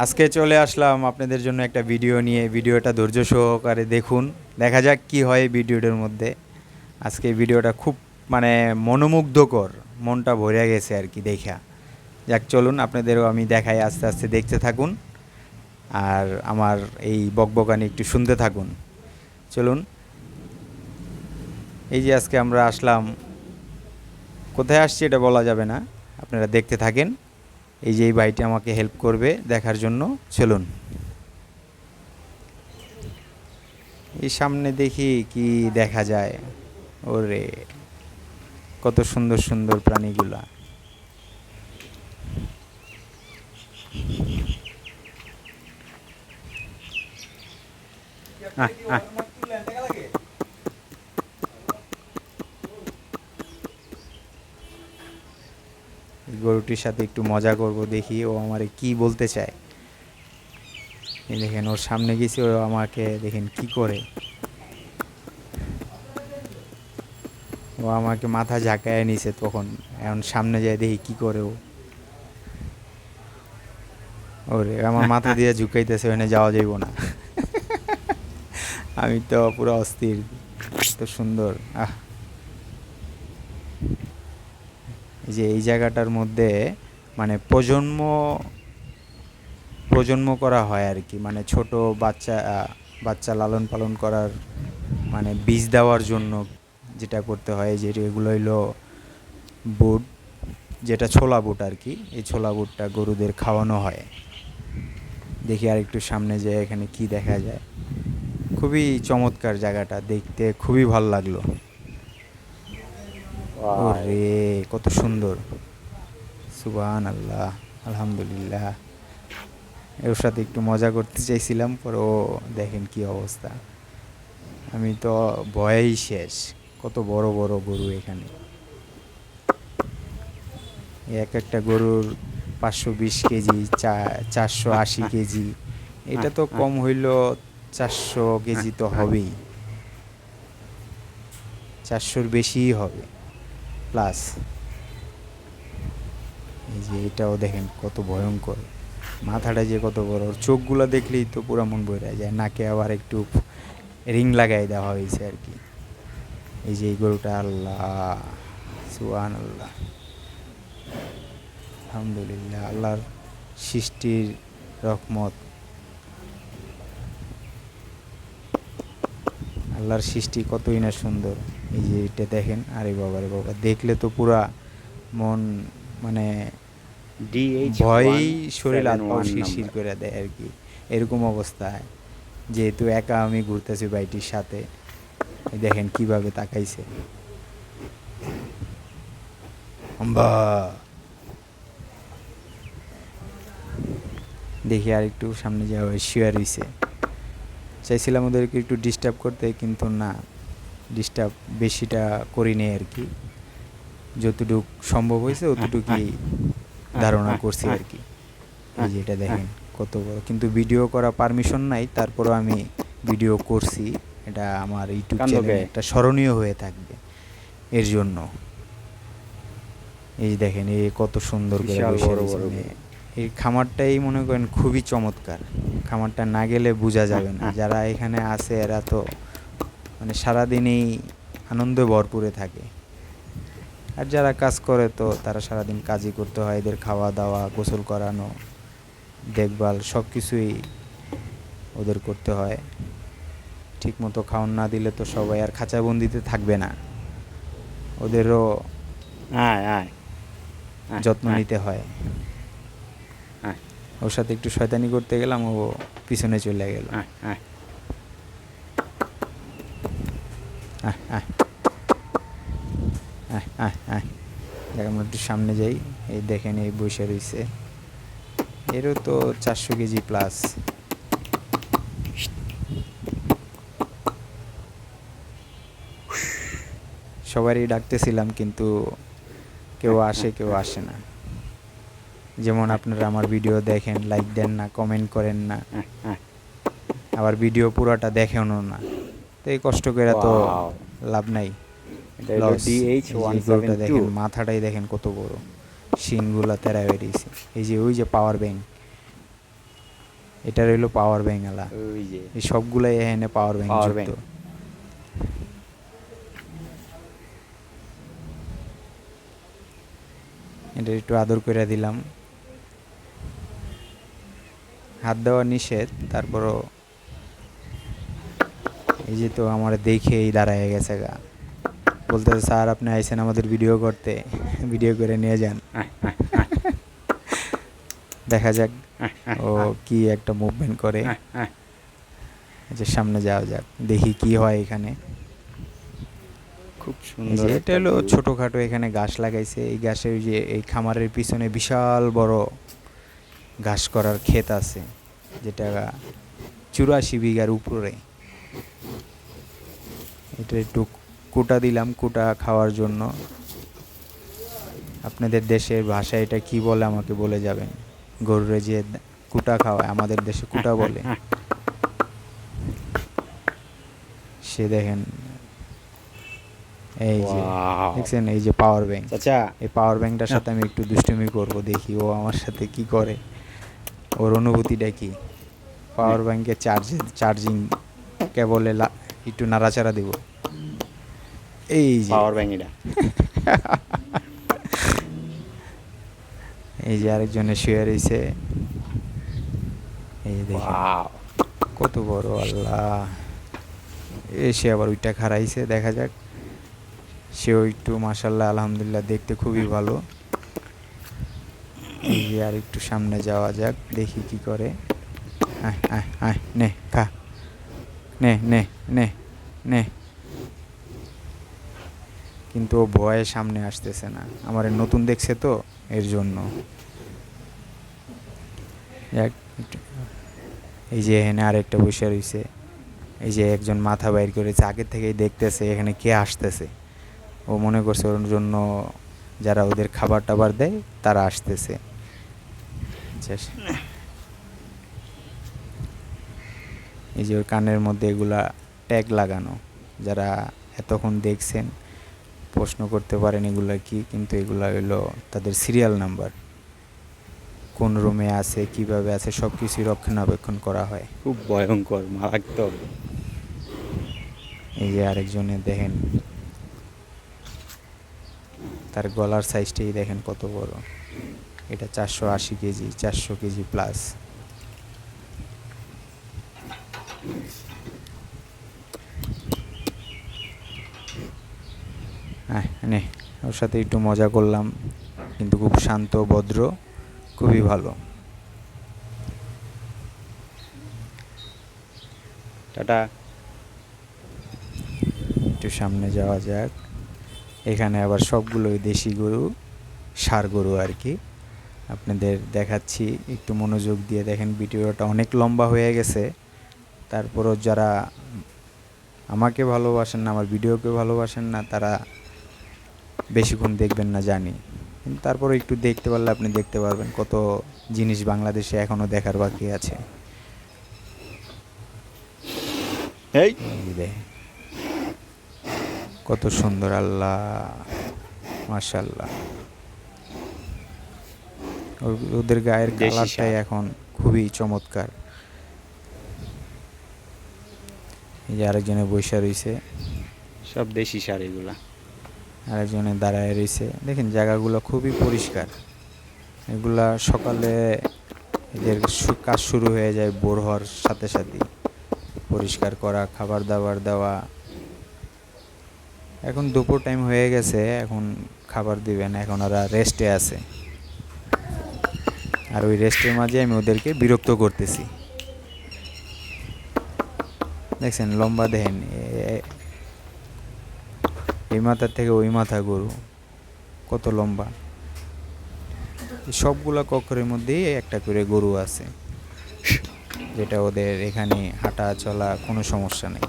আজকে চলে আসলাম আপনাদের জন্য একটা ভিডিও নিয়ে। ভিডিওটা ধৈর্য সহকারে দেখুন, দেখা যাক কি হয় এই ভিডিওটার মধ্যে। আজকে ভিডিওটা খুব মানে মনোমুগ্ধকর, মনটা ভরে গেছে আর কি দেখা। যাক চলুন আপনাদেরও আমি দেখাই, আস্তে আস্তে দেখতে থাকুন আর আমার এই বকবকানি একটু শুনতে থাকুন। চলুন, এই যে আজকে আমরা আসলাম, কোথায় আসছি এটা বলা যাবে না, আপনারা দেখতে থাকেন। এই যে এই ভাইটি আমাকে হেল্প করবে দেখার জন্য। চলুন, এই সামনে দেখি কি দেখা যায়। ওরে, কত সুন্দর সুন্দর প্রাণীগুলা। আহ, আহ। এই গরুটির সাথে একটু মজা করব, দেখি ও আমারে কি বলতে চায়। এই দেখেন, ওর সামনে গেছি, ও আমাকে দেখেন কি করে। ও আমাকে মাথা ঝাঁকায় নিছে তখন, এখন সামনে যায় দেখি কি করে ও। ওরে, আমার মাথা দিয়ে ঝুঁকাইতেছে, ওখানে যাওয়া যাইব না। আমি তো পুরো অস্থির, তো সুন্দর। এই যে এই জায়গাটার মধ্যে মানে প্রজন্ম প্রজন্ম করা হয় আর কি, মানে ছোট বাচ্চা বাচ্চা লালন পালন করার, মানে বীজ দেওয়ার জন্য যেটা করতে হয়, যে এগুলো হইলো বুট, যেটা ছোলা বুট আর কি। এই ছোলা বুটটা গরুদের খাওয়ানো হয়। দেখি আর একটু সামনে যেয়ে এখানে কি দেখা যায়। খুবই চমৎকার জায়গাটা, দেখতে খুবই ভালো লাগলো। ওয়াও! ওরে, কত সুন্দর! সুবহান আল্লাহ, আলহামদুলিল্লাহ। ওর সাথে একটু মজা করতে চাইছিলাম, পরে ও দেখেন কি অবস্থা। আমি তো ভয়েই শেষ। কত বড় বড় গরু এখানে। এক একটা গরুর 520 কেজি, 480 কেজি। এটা তো কম হইল, 400 কেজি তো হবেই, 400-র বেশিই হবে প্লাস। এই যে এটাও দেখেন কত ভয়ঙ্কর, মাথাটা যে কত বড়। ওর চোখগুলো দেখলেই তো পুরা মন বইরা যায়। নাকে আবার একটু রিং লাগাই দেওয়া হয়েছে আর কি। এই যে এই গরুটা, আল্লাহ, সুবহান আল্লাহ, আলহামদুলিল্লাহ। আল্লাহর সৃষ্টির রহমত, আল্লাহর সৃষ্টি কতই না সুন্দর। এই যে এটা দেখেন, আরে বাবা রে বাবা, দেখলে তো পুরা মন মানে ভয়েই শরীর হাত পাও DH171 শিরশির নাম্বার। করে দেয় আর কি। এরকম অবস্থায়, যেহেতু একা আমি ঘুরতেছি বাইটির সাথে, দেখেন কিভাবে তাকাইছে। আম্বা, দেখি আর একটু সামনে যাওয়া, শুয়ে রইছে। চাইছিলাম ওদেরকে একটু ডিস্টার্ব করতে, কিন্তু না, ডিস্টার্ব বেশিটা করিনি আর কি। যতটুক সম্ভব হয়েছে অতটুকুই ধারণা করছি আর কি। এই যে এটা দেখেন কত বড়, কিন্তু ভিডিও করা পারমিশন নাই, তারপরও আমি ভিডিও করছি। এটা আমার ইউটিউব চ্যানেলে একটা স্মরণীয় হয়ে থাকবে এর জন্য। এই যে দেখেন, এই কত সুন্দর করে বিশাল বসে বড় রয়েছে। বড় মানে গরু। এই খামারটাই মনে করেন খুবই চমৎকার। খামারটা না গেলে বোঝা যাবে না। যারা এখানে আছে এরা তো মানে সারাদিনই আনন্দে ভরপুরে থাকে। আর যারা কাজ করে তো তারা সারাদিন কাজই করতে হয়। এদের খাওয়া দাওয়া, গোসল করানো, দেখভাল সব কিছুই ওদের করতে হয়। ঠিকমতো খাওয়ান না দিলে তো সবাই আর খাঁচাবন্দিতে থাকবে না, ওদেরও আয়, আয়, আয়, যত্ন আয়, নিতে হয়। আয়, ওর সাথে একটু শয়তানি করতে গেলাম, ও পিছনে চলে গেল। আয়, আয়। আহ আহ আহ আহ আহ দেখ, আমরা একটু সামনে যাই। এই দেখেন, এই বসে রয়েছে, এরও তো 400 কেজি প্লাস। সবারই ডাকতেছিলাম, কিন্তু কেউ আসে কেউ আসে না। যেমন আপনারা আমার ভিডিও দেখেন, লাইক দেন না, কমেন্ট করেন না, আবার ভিডিও পুরোটা দেখেনও না, তো এই কষ্ট করে তো ওয়াও! লাভ নাই, এটা হলো লস। এই যে এই গরুটা DH172। দেখেন, মাথাটাই দেখেন কত বড়, শিংগুলা তেরা বেরিয়েছে। এই যে ওই যে পাওয়ার ব্যাংক, এটা রইলো পাওয়ার ব্যাংক আলা। ওই যে এই সবগুলাই এখানে পাওয়ার ব্যাংক Power যুক্ত। bank। এটা একটু আদর করে দিলাম, হাত দেওয়া নিষেধ, তারপরও এই যে তো আমার দেখেই দাঁড়ায় গেছে গা, বলতেছে স্যার আপনি আইছেন আমাদের ভিডিও করতে, ভিডিও করে নিয়ে যান। দেখা যাক ও কি একটা মুভমেন্ট করে। যে সামনে যাওয়া যাক, দেখি কি হয় এখানে। খুব এই সুন্দর যে এটা একটা হলো view। ছোটোখাটো এখানে ঘাস লাগাইছে, এই ঘাসে ওই যে এই খামারের পিছনে বিশাল বড় ঘাস করার ক্ষেত আছে, যেটা 84 বিঘার উপরে। এটা একটু কুটা দিলাম, কুটা খাওয়ার জন্য। আপনাদের দেশের ভাষায় এটা কি বলে আমাকে বলে যাবেন। গরুরে যে কুটা খাওয়ায়, আমাদের দেশে কুটা বলে। সে দেখেন, এই যে Wow। দেখছেন, এই যে পাওয়ার ব্যাংক। চাচা এই পাওয়ার ব্যাংকটার সাথে আমি একটু দুষ্টুমি করব, দেখি ও আমার সাথে কি করে, ওর অনুভূতিটা কি। পাওয়ার ব্যাংকে চার্জিং কেবলে একটু নাড়াচাড়া দেব। এই যে পাওয়ার ব্যাংক এটা। এই যে আরেকজনে শুয়ে রয়েছে, এই দেখেন Wow। কত বড় আল্লাহ। এসে আবার ওইটা খারাইছে, দেখা যাক। সেও একটু মাশাল্লাহ আলহামদুলিল্লাহ দেখতে খুবই ভালো। এই যে আর একটু সামনে যাওয়া যাক, দেখি কি করে। আয় আয় আয়, নে খা, নে নে নে নে। কিন্তু ও ভয়ে সামনে আসতেছে না, আমার নতুন দেখছে তো এর জন্য। যাক, এই যে এখানে আরেকটা বসে রয়েছে, এই যে একজন মাথা বাইর করেছে, আগের থেকেই দেখতেছে এখানে কে আসতেছে। ও মনে করছে ওর জন্য যারা ওদের খাবার টাবার দেয় তারা আসতেছে। এই যে ওর কানের মধ্যে এগুলা ট্যাগ লাগানো, যারা এতক্ষণ দেখছেন প্রশ্ন করতে পারেন এগুলা কি, কিন্তু এগুলা হলো তাদের সিরিয়াল নাম্বার, কোন রুমে আছে, কিভাবে আছে, সব কিছুই রক্ষণাবেক্ষণ করা হয়। খুব ভয়ঙ্কর, মারাত্মক। এই যে আরেকজনে দেখেন, তার গলার সাইজটাই দেখেন কত বড়। এটা 480 কেজি, 400 কেজি প্লাস। নে, ওর সাথে একটু মজা করলাম, কিন্তু খুব শান্ত ভদ্র, খুবই ভালো। টাটা। একটু সামনে যাওয়া যাক। এখানে আবার সবগুলোই দেশি গরু, ষাঁড় গরু আর কি। আপনাদের দেখাচ্ছি, একটু মনোযোগ দিয়ে দেখেন। ভিডিওটা অনেক লম্বা হয়ে গেছে, তারপরও যারা আমাকে ভালোবাসেন না, আমার ভিডিওকে ভালোবাসেন না, তারা বেশিক্ষণ দেখবেন না জানি, কিন্তু তারপরে একটু দেখতে পারলে আপনি দেখতে পারবেন কত জিনিস বাংলাদেশে এখনও দেখার বাকি আছে। এই কত সুন্দর, আল্লাহ মাশাআল্লাহ। ওদের গায়ের দেশি কালারটাই ষাঁড়। এখন খুবই চমৎকার। এই যে আরেকজনে বৈশা রয়েছে, সব দেশি ষাঁড় এগুলা। আরেকজনে দাঁড়ায় রয়েছে। দেখেন জায়গাগুলো খুবই পরিষ্কার। এগুলা সকালে এদের কাজ শুরু হয়ে যায় ভোর হওয়ার সাথে সাথেই, পরিষ্কার করা, খাবার দাবার দেওয়া। এখন দুপুর টাইম হয়ে গেছে, এখন খাবার দিবেন, এখন ওরা রেস্টে আছে। আর ওই রেস্টের মাঝে আমি ওদেরকে বিরক্ত করতেছি। দেখছেন লম্বা, দেখেন এই মাথার থেকে ওই মাথা গরু কত লম্বা। সবগুলা কক্ষের মধ্যেই একটা করে গরু আছে, যেটা ওদের এখানে হাঁটা চলা কোনো সমস্যা নেই।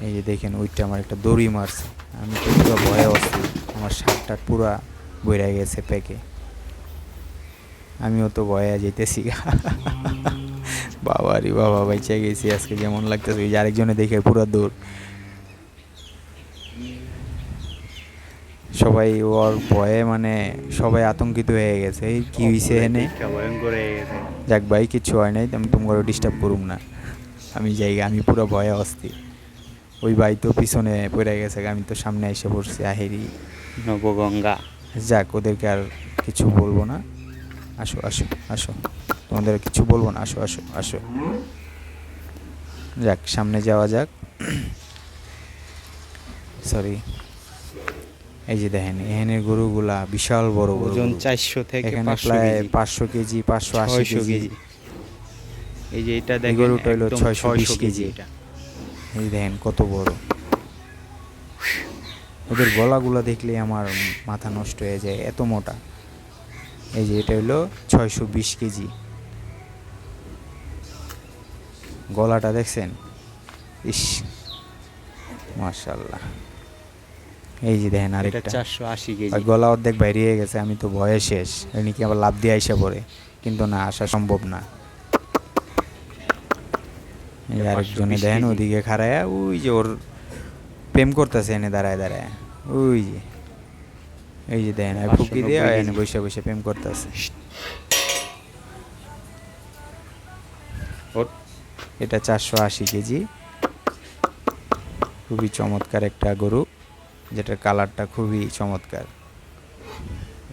এই যে দেখেন, ওইটা আমার একটা দড়ি মারছে, আমি তো পুরো ভয়ে আছি, আমার শার্টটা পুরা বইরা গেছে প্যাকে, আমিও তো ভয়ে যেতেছি। বাবা রে বাবা, বাইচা গেছি আজকে, যেমন লাগতেছে। ওই যে আরেকজনে দেখে পুরো দৌড়, সবাই ওর ভয়ে মানে সবাই আতঙ্কিত হয়ে গেছে, এই কি হয়েছে এনে। দেখা ভয়ঙ্কর হয়ে গেছে। যাক ভাই কিচ্ছু হয় নাই, আমি তোমাকে ডিস্টার্ব করুম না, আমি যাই, আমি পুরো ভয়ে অস্থির। ওই ভাই তো পিছনে পড়ে গেছে, আমি তো সামনে এসে পড়ছি আহেরি। নবগঙ্গা। যাক ওদেরকে আর কিছু বলবো না, আসো আসো আসো, তোমাদের কিছু বলবো না, আসো আসো আসো। যাক সামনে যাওয়া যাক। সরি। এই যে দেখেন এখানের গরুগুলা বিশাল বড় বড় ওজন গরু। 400 থেকে এখানে 500 প্রায় কেজি, 500 কেজি 580 600 কেজি। কেজি। এই যে এটা এই দেখেন গরুটা হলো একদম 620 600 কেজি কেজি। এটা। এই দেখেন কত বড়। ওদের গলাগুলা দেখলে আমার মাথা নষ্ট হয়ে যায়, এত মোটা। এই যে এটা হলো 620 কেজি। গলাটা দেখছেন, ইস মাশাআল্লাহ। এই যে দেখেন এটা আরেকটা, 480 আর কেজি। গলা অর্ধেক বাইরে গেছে, আমি তো ভয়ে শেষ, এমনি কি আবার লাভ দিয়ে আইসা পড়ে, কিন্তু না আসা সম্ভব না। এই যে আরেকজনে 520 দেখেন কেজি। ওদিকে খাড়ায়া, ওই যে ওর প্রেম করতেছে এনে দাঁড়ায় দাঁড়ায়, ওই যে এই যে দেখেন আর ফুকি দিয়ে 590 এনে কেজি। বসে বসে প্রেম করতেছে। ওর এটা 480 কেজি। খুবই চমৎকার একটা গরু, যেটার কালারটা খুবই চমৎকার।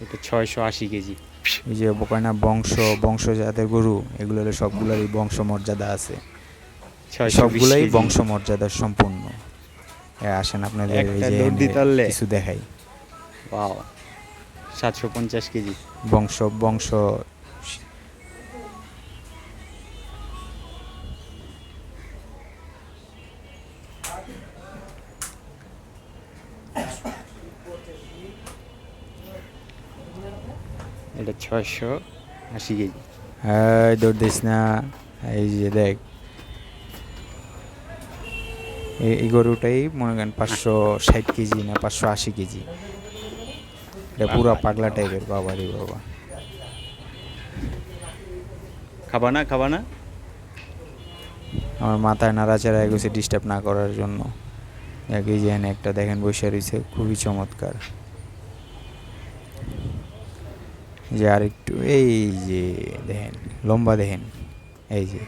এটা 680 কেজি। এই যে বকয়না বংশজাতের গরু, এগুলো হলো সবগুলোরই বংশমর্যাদা আছে, 620 সবগুলাই কেজি। বংশমর্যাদার সম্পূর্ণ। আসেন আপনাদের এই একটা যে দৌড় এনে দিতে পারলে। কিছু দেখাই। Wow, 750 KG. বংশ বংশ এটা 680 কেজি। দৌড় দিস না। এই যে দেখ, এই গরুটাই মনে করেন 560 কেজি না 580 কেজি। এটা পুরা পাগলা টাইপের, বাবা রে বাবা। খাবা না, খাবা না? আমার মাথায় নাড়াচাড়া এগোছে ডিস্টার্ব না করার জন্য। এক এই যে এখানে একটা দেখেন বসে রয়েছে, খুবই চমৎকার। যে আর একটু, এই যে দেখেন লম্বা দেখেন, এই যে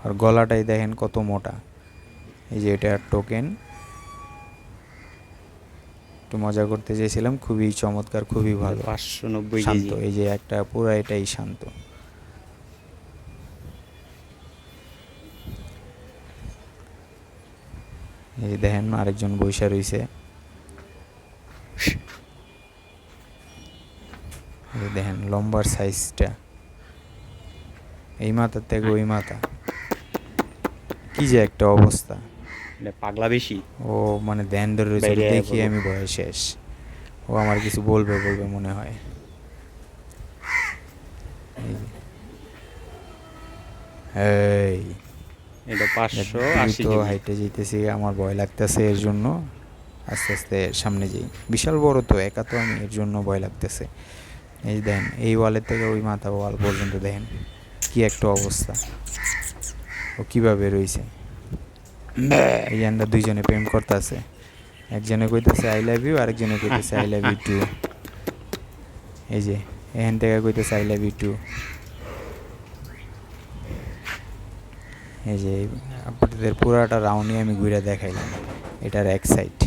আর গলাটাই দেখেন কত মোটা। এই যে এটা টোকেন, একটু মজা করতে চেয়েছিলাম, খুবই চমৎকার, খুবই ভালো, 590 শান্ত। কেজি। এই যে একটা পুরা এটাই শান্ত। এই দেখেন আরেকজন বৈশা রইছে, এই দেখেন লম্বার সাইজটা, এই মাথার থেকে ওই মাথা, কি যে একটা অবস্থা। এটা পাগলা বেশি। ও মানে ধ্যান ধরে রয়েছে, বাইরে আয়া দেখি পড়বো। আমি ভয়ে শেষ। ও আমার কিছু বলবে বলবে মনে হয়। এই যে, এই এটা 580 দ্রুত কেজি। হাইটে যেতেছি, আমার ভয় লাগতেছে এর জন্য। আস্তে আস্তে সামনে যাই, বিশাল বড় তো, একা তো আমি, এর জন্য ভয় লাগতেছে। এই দেখেন এই ওয়ালের থেকে ওই মাথা ওয়াল পর্যন্ত দেখেন কি একটা অবস্থা, ও কিভাবে রয়েছে। এই যে আমরা দুইজনে প্রেম করতেছে, একজনে কইতেছে আই লাভ ইউ, আরেকজনে কইতেছে আই লাভ ইউ টু। এই যে এখান থেকে কইতেছে আই লাভ ইউ টু। এই যে আপনাদের পুরাটা রাউন্ডই আমি ঘুরে দেখাইলাম, এটার এক সাইড।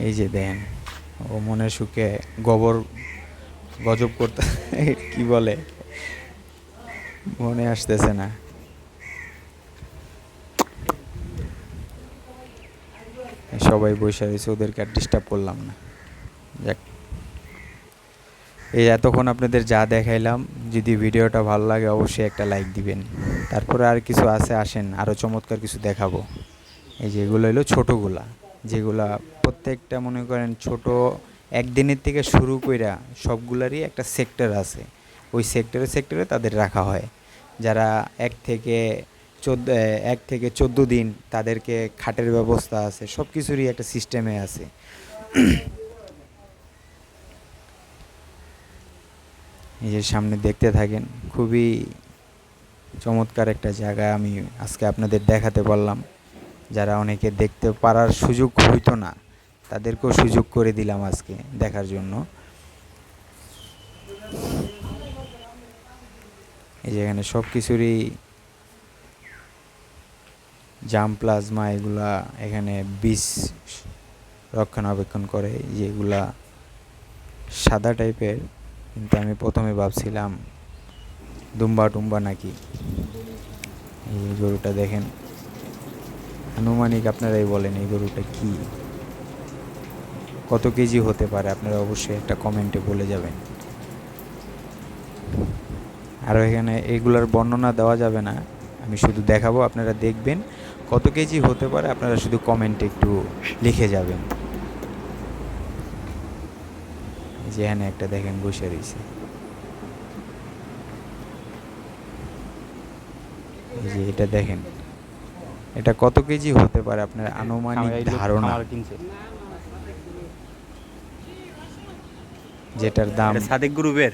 এই যে দেখেন ও মনের সুখে গোবর গজব করতে কি বলে মনে আসতেছে না। সবাই বসে রয়েছে, ওদেরকে আর ডিস্টার্ব করলাম না। যাক, এই এতক্ষণ আপনাদের যা দেখাইলাম, যদি ভিডিওটা ভালো লাগে অবশ্যই একটা লাইক দিবেন। তারপরে আর কিছু আছে, আসেন আরও চমৎকার কিছু দেখাবো। এই যে এগুলো হলো ছোটোগুলা, যেগুলা প্রত্যেকটা মনে করেন ছোট, একদিনের থেকে শুরু কইরা সবগুলারই একটা সেক্টর আছে, ওই সেক্টরে তাদের রাখা হয়। যারা 1 থেকে 14 দিন তাদেরকে খাটের ব্যবস্থা আছে, সব কিছুরই একটা সিস্টেমে আছে। এই যে সামনে দেখতে থাকেন, খুবই চমৎকার একটা জায়গা আমি আজকে আপনাদের দেখাতে পারলাম। যারা অনেকে দেখতে পারার সুযোগ হইতো না, তাদেরকেও সুযোগ করে দিলাম আজকে দেখার জন্য। এই যে এখানে সব কিছুরই জাম প্লাজমা এগুলা এখানে বীজ রক্ষণাবেক্ষণ করে, যেগুলা সাদা টাইপের, কিন্তু আমি প্রথমে ভাবছিলাম দুম্বা টুম্বা নাকি। এই গরুটা দেখেন, আনুমানিক আপনারাই বলেন এই গরুটা কি, কত কেজি হতে পারে, আপনারা অবশ্যই একটা কমেন্টে বলে যাবেন। আর এখানে এগুলার বর্ণনা দেওয়া যাবে না, আমি শুধু দেখাবো, আপনারা দেখবেন কত কেজি হতে পারে, আপনারা শুধু কমেন্টে একটু লিখে যাবেন। যেখানে একটা দেখেন বসে রয়েছে, এই যে এটা দেখেন, এটা কত কেজি হতে পারে আপনার আনুমানিক ধারণা, যেটার দাম সাদেক গ্রুপের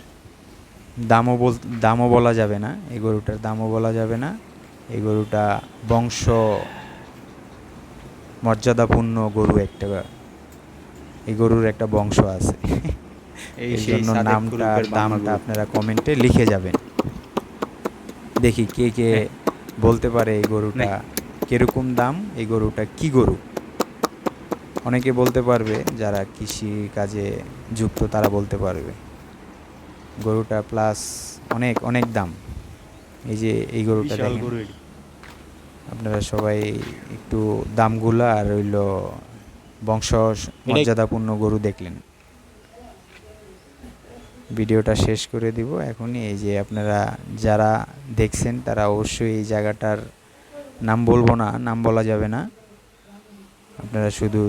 দামও বলা যাবে না, এই গরুটার দামও বলা যাবে না। এই গরুটা বংশ মর্যাদাপূর্ণ গরু একটা, এই গরুর একটা বংশ আছে। এই এই সেই জন্য সাদেক নামটা গ্রুপের দামটা বাংলা আপনারা কমেন্টে লিখে যাবেন। দেখি কে কে বলতে পারে এই গরুটা কিরকম দাম, এই গরুটা কি গরু। অনেকে বলতে পারবে, যারা কৃষি কাজে যুক্ত তারা বলতে পারবে। গরুটা প্লাস অনেক অনেক দাম। এই যে এই গরুটা বিশাল দেখেন, গরু এটি। আপনারা সবাই একটু দামগুলা আর হইল বংশ মর্যাদাপূর্ণ গরু দেখলেন। ভিডিওটা শেষ করে দিব এখনই। এই যে আপনারা যারা দেখছেন তারা অবশ্যই এই জায়গাটার নাম বলবো না, নাম বলা যাবে না, আপনারা শুধু